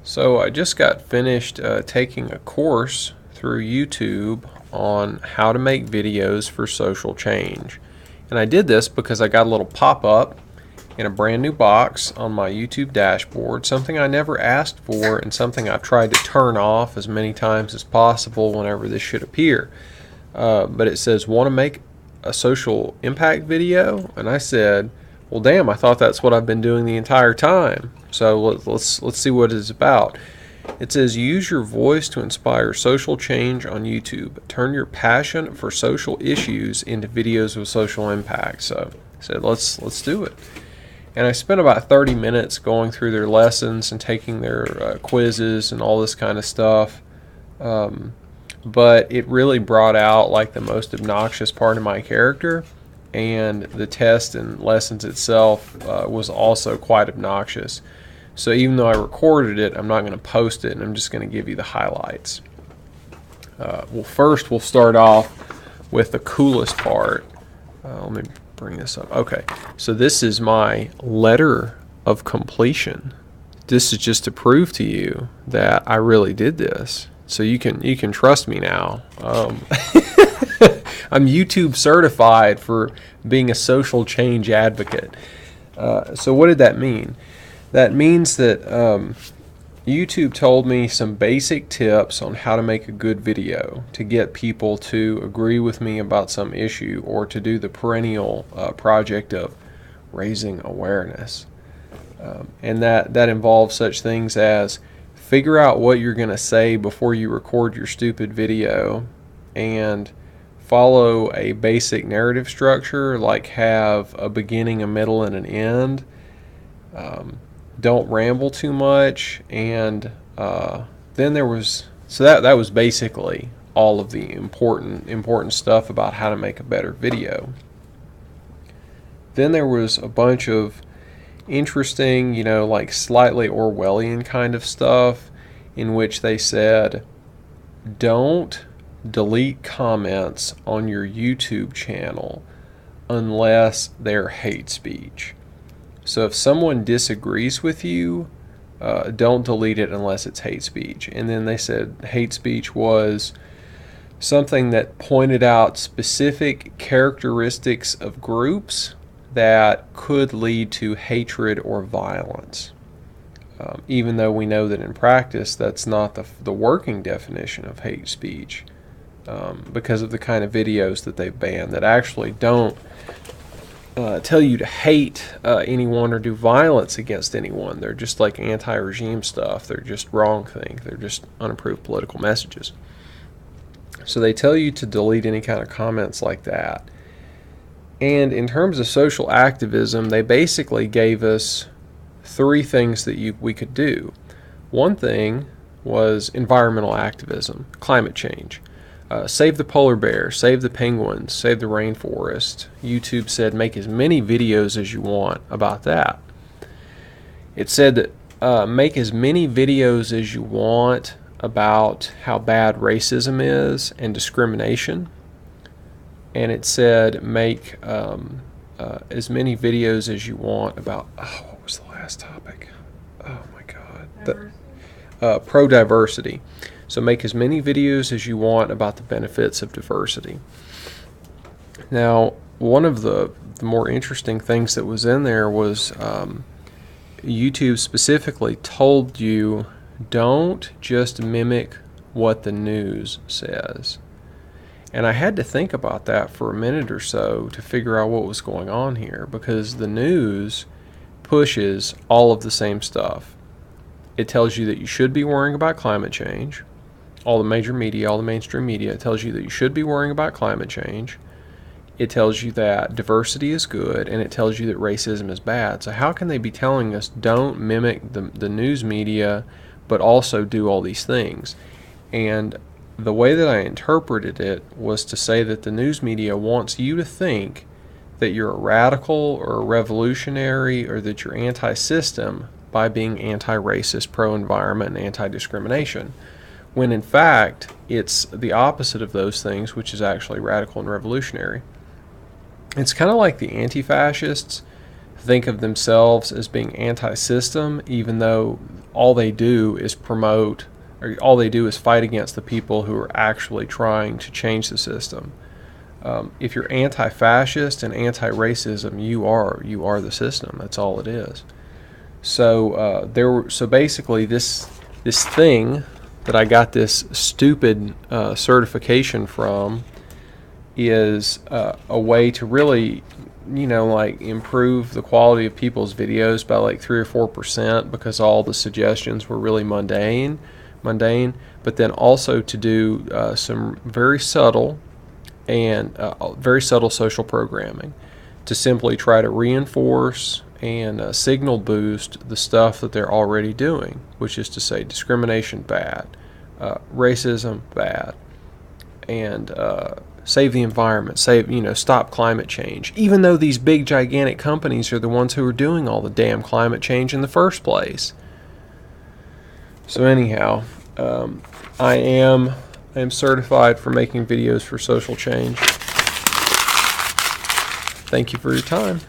So I just got finished taking a course through YouTube on how to make videos for social change. And I did this because I got a little pop-up in a brand new box on my YouTube dashboard, something I never asked for and something I've tried to turn off as many times as possible whenever this should appear. But it says, want to make a social impact video? And I said, well, damn, I thought that's what I've been doing the entire time. So let's see what it's about. It says, use your voice to inspire social change on YouTube. Turn your passion for social issues into videos with social impact. So I said, let's do it. And I spent about 30 minutes going through their lessons and taking their quizzes and all this kind of stuff. But it really brought out like the most obnoxious part of my character, and the test and lessons itself was also quite obnoxious. So even though I recorded it, I'm not going to post it, and I'm just going to give you the highlights. Well, first we'll start off with the coolest part. Let me bring this up. Okay, so this is my letter of completion. This is just to prove to you that I really did this. So you can trust me now. I'm YouTube certified for being a social change advocate. So what did that mean? That means that YouTube told me some basic tips on how to make a good video to get people to agree with me about some issue or to do the perennial project of raising awareness. And that involves such things as figure out what you're going to say before you record your stupid video, and follow a basic narrative structure, like have a beginning, a middle, and an end. Don't ramble too much, and then there was, so that was basically all of the important stuff about how to make a better video. Then there was a bunch of interesting, like slightly Orwellian kind of stuff, in which they said, don't delete comments on your YouTube channel unless they're hate speech. So if someone disagrees with you, don't delete it unless it's hate speech. And then they said hate speech was something that pointed out specific characteristics of groups that could lead to hatred or violence. Even though we know that in practice that's not the working definition of hate speech, because of the kind of videos that they've banned that actually don't tell you to hate anyone or do violence against anyone. They're just like anti-regime stuff. They're just wrong things. They're just unapproved political messages. So they tell you to delete any kind of comments like that. And in terms of social activism, they basically gave us three things that we could do. One thing was environmental activism, climate change. Save the polar bear, save the penguins, save the rainforest. YouTube said make as many videos as you want about that. It said that make as many videos as you want about how bad racism is and discrimination. And it said make as many videos as you want about, what was the last topic? Oh my God. Pro-diversity. So make as many videos as you want about the benefits of diversity. Now, one of the more interesting things that was in there was YouTube specifically told you don't just mimic what the news says. And I had to think about that for a minute or so to figure out what was going on here, because the news pushes all of the same stuff. It tells you that you should be worrying about climate change. All the major media, all the mainstream media, tells you that you should be worrying about climate change. It tells you that diversity is good, and it tells you that racism is bad. So how can they be telling us don't mimic the news media, but also do all these things? And the way that I interpreted it was to say that the news media wants you to think that you're a radical or a revolutionary or that you're anti-system by being anti-racist, pro-environment, and anti-discrimination, when in fact it's the opposite of those things, which is actually radical and revolutionary. It's kind of like the anti-fascists think of themselves as being anti-system, even though all they do is promote, or all they do is fight against the people who are actually trying to change the system. If you're anti-fascist and anti-racism, you are the system. That's all it is. So so basically this thing that I got this stupid certification from is a way to really, like improve the quality of people's videos by like 3 or 4%, because all the suggestions were really mundane, but then also to do some very subtle social programming to simply try to reinforce and signal boost the stuff that they're already doing, which is to say discrimination bad, racism bad, and save the environment, stop climate change, even though these big gigantic companies are the ones who are doing all the damn climate change in the first place. So anyhow, I am certified for making videos for social change. Thank you for your time.